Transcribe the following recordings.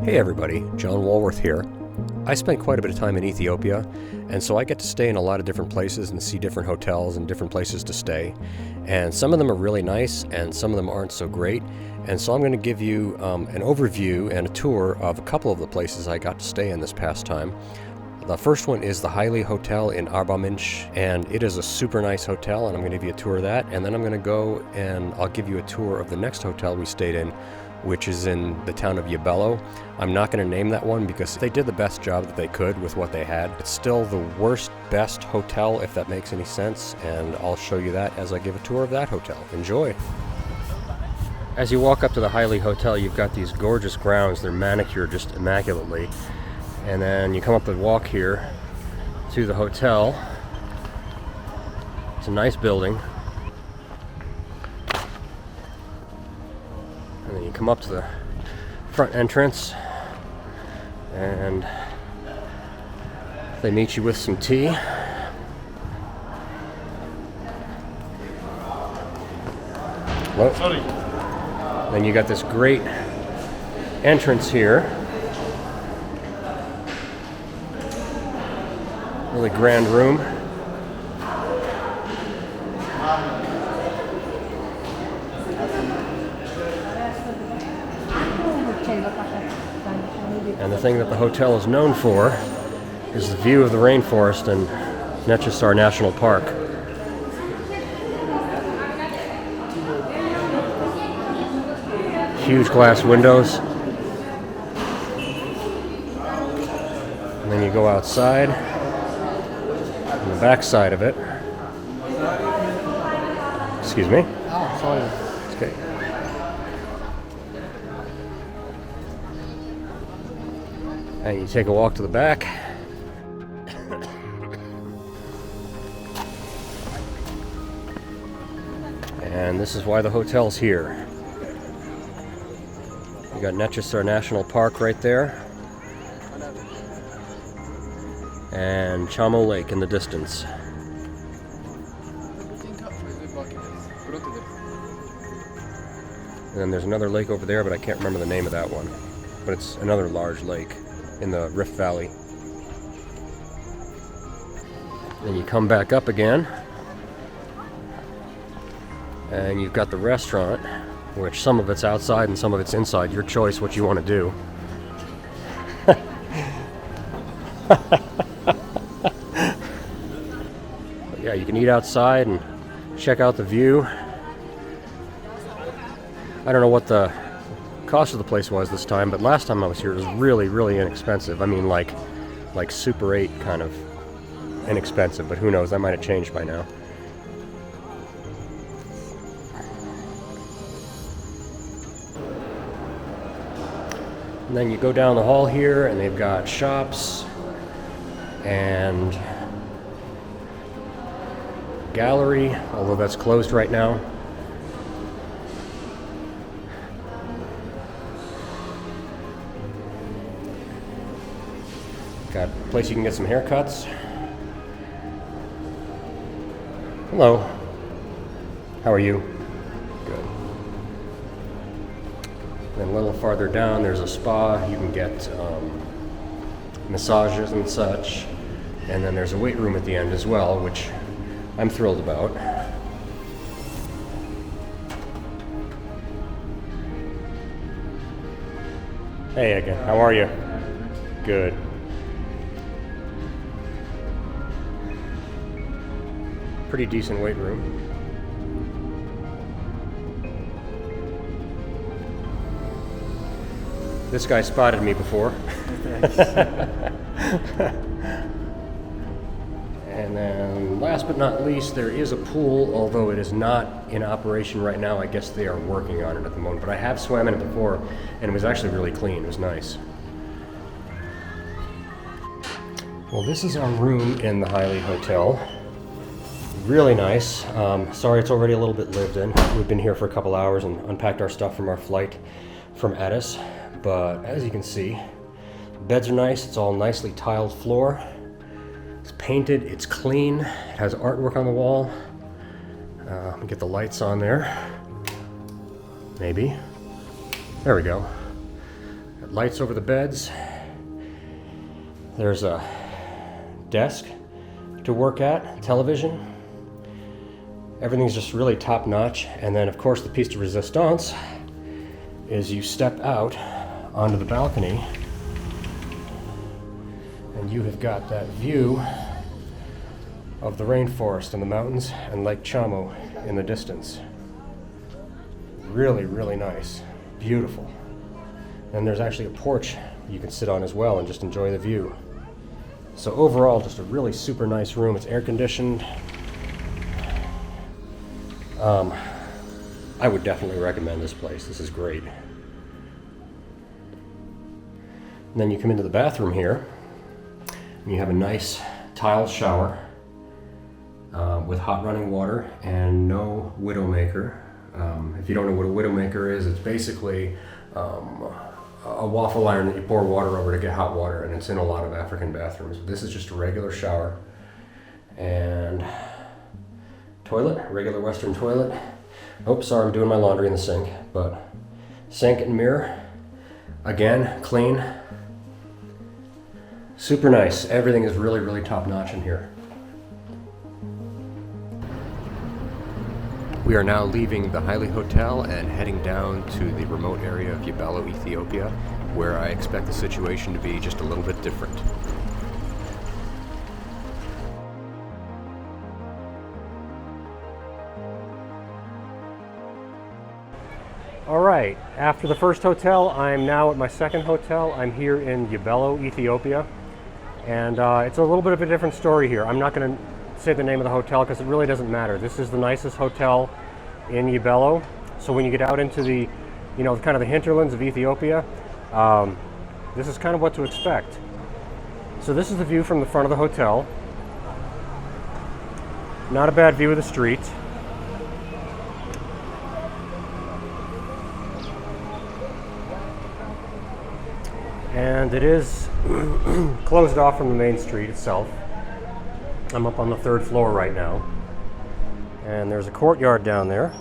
Hey everybody, John Walworth here. I spent quite a bit of time in Ethiopia, and so I get to stay in a lot of different places and see different hotels and different places to stay. And some of them are really nice, and some of them aren't so great. And so I'm going to give you an overview and a tour of a couple of the places I got to stay in this past time. The first one is the Hailey Hotel in Arba Minch, and it is a super nice hotel, and I'm going to give you a tour of that. And then I'm going to go and I'll give you a tour of the next hotel we stayed in, which is in the town of Yibello. I'm not going to name that one because they did the best job that they could with what they had. It's still the worst, best hotel, if that makes any sense, and I'll show you that as I give a tour of that hotel. Enjoy! As you walk up to the Hailey Hotel, you've got these gorgeous grounds. They're manicured just immaculately. And then you come up the walk here to the hotel. It's a nice building. And then you come up to the front entrance and they meet you with some tea. Well, sorry. Then you got this great entrance here. Really grand room. And the thing that the hotel is known for is the view of the rainforest in Netchesar National Park. Huge glass windows. And then you go outside, on the back side of it. Excuse me. Oh, sorry. It's okay. And you take a walk to the back. And this is why the hotel's here. You got Netchesar National Park right there. And Chamo Lake in the distance. And then there's another lake over there, but I can't remember the name of that one. But it's another large lake in the Rift Valley. Then you come back up again, and you've got the restaurant, which some of it's outside and some of it's inside. Your choice what you want to do. But yeah, you can eat outside and check out the view. I don't know what the cost of the place was this time, but last time I was here it was really, really inexpensive. I mean, like Super 8 kind of inexpensive, but who knows, that might have changed by now. And then you go down the hall here and they've got shops and gallery, although that's closed right now. Got a place you can get some haircuts. Hello. How are you? Good. Then a little farther down there's a spa. You can get massages and such. And then there's a weight room at the end as well, which I'm thrilled about. Hey again, how are you? Good. Pretty decent weight room. This guy spotted me before. And then last but not least, there is a pool, although it is not in operation right now. I guess they are working on it at the moment, but I have swam in it before and it was actually really clean. It was nice. Well, this is our room in the Hailey Hotel. Really nice. Sorry it's already a little bit lived in. We've been here for a couple hours and unpacked our stuff from our flight from Addis. But as you can see, beds are nice. It's all nicely tiled floor. It's painted, it's clean, it has artwork on the wall. Let me get the lights on there. Maybe. There we go. Lights over the beds. There's a desk to work at, television. Everything's just really top notch. And then of course the piece de resistance is you step out onto the balcony and you have got that view of the rainforest and the mountains and Lake Chamo in the distance. Really, really nice. Beautiful. And there's actually a porch you can sit on as well and just enjoy the view. So overall, just a really super nice room. It's air conditioned. I would definitely recommend this place. This is great. And then you come into the bathroom here, and you have a nice tile shower with hot running water and no Widowmaker. If you don't know what a Widowmaker is, it's basically a waffle iron that you pour water over to get hot water, and it's in a lot of African bathrooms. This is just a regular shower. And toilet, regular Western toilet. Oh, sorry, I'm doing my laundry in the sink, but sink and mirror, again, clean. Super nice. Everything is really, really top notch in here. We are now leaving the Hailey Hotel and heading down to the remote area of Yibello, Ethiopia, where I expect the situation to be just a little bit different. All right, after the first hotel, I'm now at my second hotel. I'm here in Yibello, Ethiopia, and it's a little bit of a different story here. I'm not going to say the name of the hotel because it really doesn't matter. This is the nicest hotel in Yibello. So when you get out into the, kind of the hinterlands of Ethiopia, this is kind of what to expect. So this is the view from the front of the hotel. Not a bad view of the street. And it is closed off from the main street itself. I'm up on the third floor right now. And there's a courtyard down there.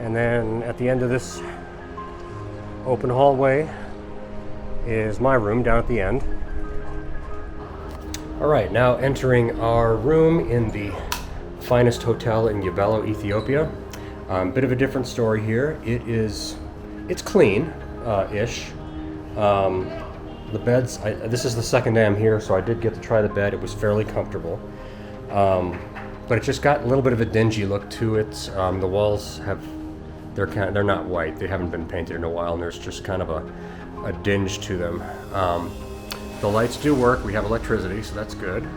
And then at the end of this open hallway is my room down at the end. All right, now entering our room in the finest hotel in Yibello, Ethiopia. Bit of a different story here. It's clean-ish. The beds, this is the second day I'm here, so I did get to try the bed. It was fairly comfortable. But it just got a little bit of a dingy look to it. The walls they're not white. They haven't been painted in a while, and there's just kind of a dinge to them. The lights do work. We have electricity, so that's good.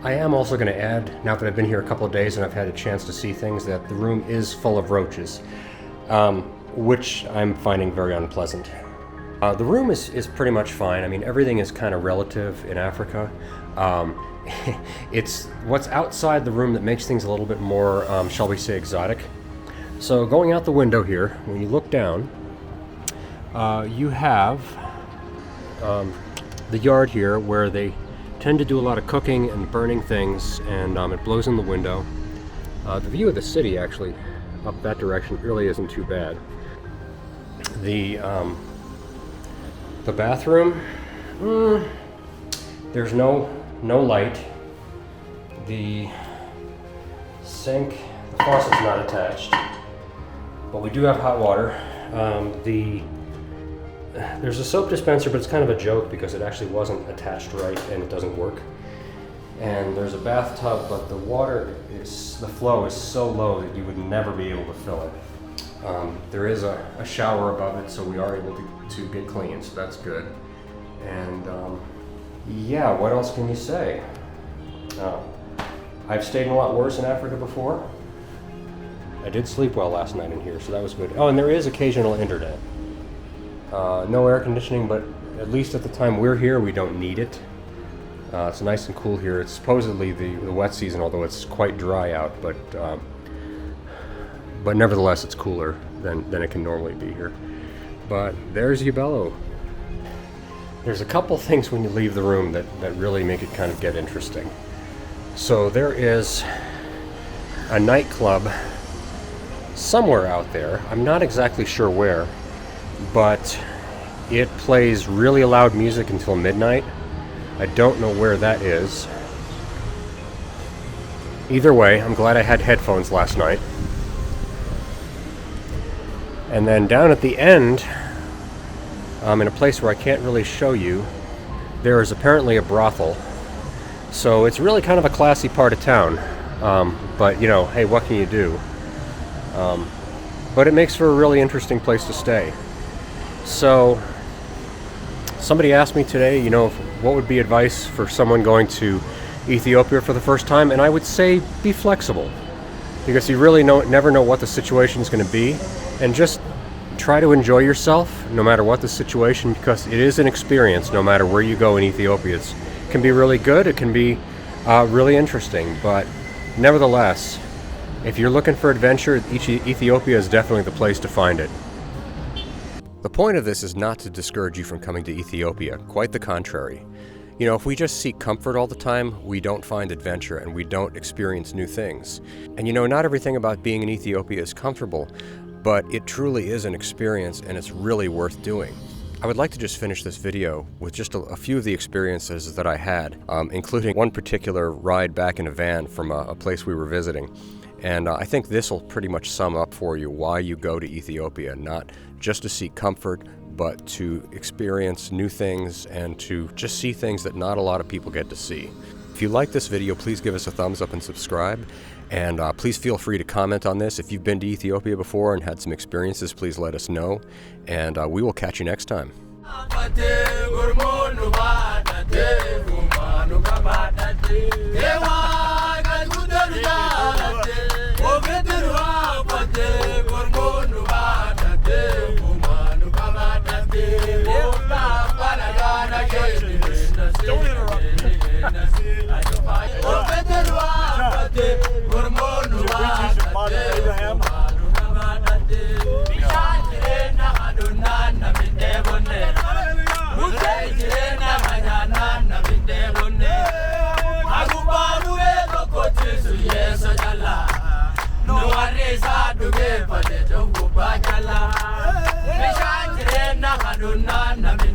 I am also going to add, now that I've been here a couple of days and I've had a chance to see things, that the room is full of roaches, which I'm finding very unpleasant. The room is pretty much fine. I mean, everything is kind of relative in Africa. It's what's outside the room that makes things a little bit more, shall we say, exotic. So going out the window here, when you look down, you have the yard here where they tend to do a lot of cooking and burning things, and it blows in the window. The view of the city, actually, up that direction really isn't too bad. The bathroom, there's no light. The sink, the faucet's not attached, but we do have hot water. There's a soap dispenser, but it's kind of a joke because it actually wasn't attached right and it doesn't work. And there's a bathtub, but the flow is so low that you would never be able to fill it. There is a shower above it, so we are able to get clean, so that's good. And yeah, what else can you say? I've stayed in a lot worse in Africa before. I did sleep well last night in here, so that was good. Oh, and there is occasional internet. No air conditioning, but at least at the time we're here, we don't need it. It's nice and cool here. It's supposedly the wet season, although it's quite dry out, but nevertheless it's cooler than it can normally be here. But there's Yibello. There's a couple things when you leave the room that really make it kind of get interesting. So there is a nightclub somewhere out there. I'm not exactly sure where, but it plays really loud music until midnight. I don't know where that is. Either way, I'm glad I had headphones last night. And then down at the end, in a place where I can't really show you, there is apparently a brothel. So it's really kind of a classy part of town. But, you know, hey, what can you do? But it makes for a really interesting place to stay. So, somebody asked me today, you know, what would be advice for someone going to Ethiopia for the first time? And I would say be flexible. Because you really never know what the situation is going to be. And just try to enjoy yourself no matter what the situation, because it is an experience no matter where you go in Ethiopia. It can be really good, it can be really interesting, but nevertheless, if you're looking for adventure, Ethiopia is definitely the place to find it. The point of this is not to discourage you from coming to Ethiopia, quite the contrary. You know, if we just seek comfort all the time, we don't find adventure and we don't experience new things. And you know, not everything about being in Ethiopia is comfortable, but it truly is an experience and it's really worth doing. I would like to just finish this video with just a few of the experiences that I had, including one particular ride back in a van from a place we were visiting. And I think this will pretty much sum up for you why you go to Ethiopia, not just to seek comfort, but to experience new things and to just see things that not a lot of people get to see. If you like this video, please give us a thumbs up and subscribe. And please feel free to comment on this. If you've been to Ethiopia before and had some experiences, please let us know. And we will catch you next time. Don't interrupt me. Abraham. No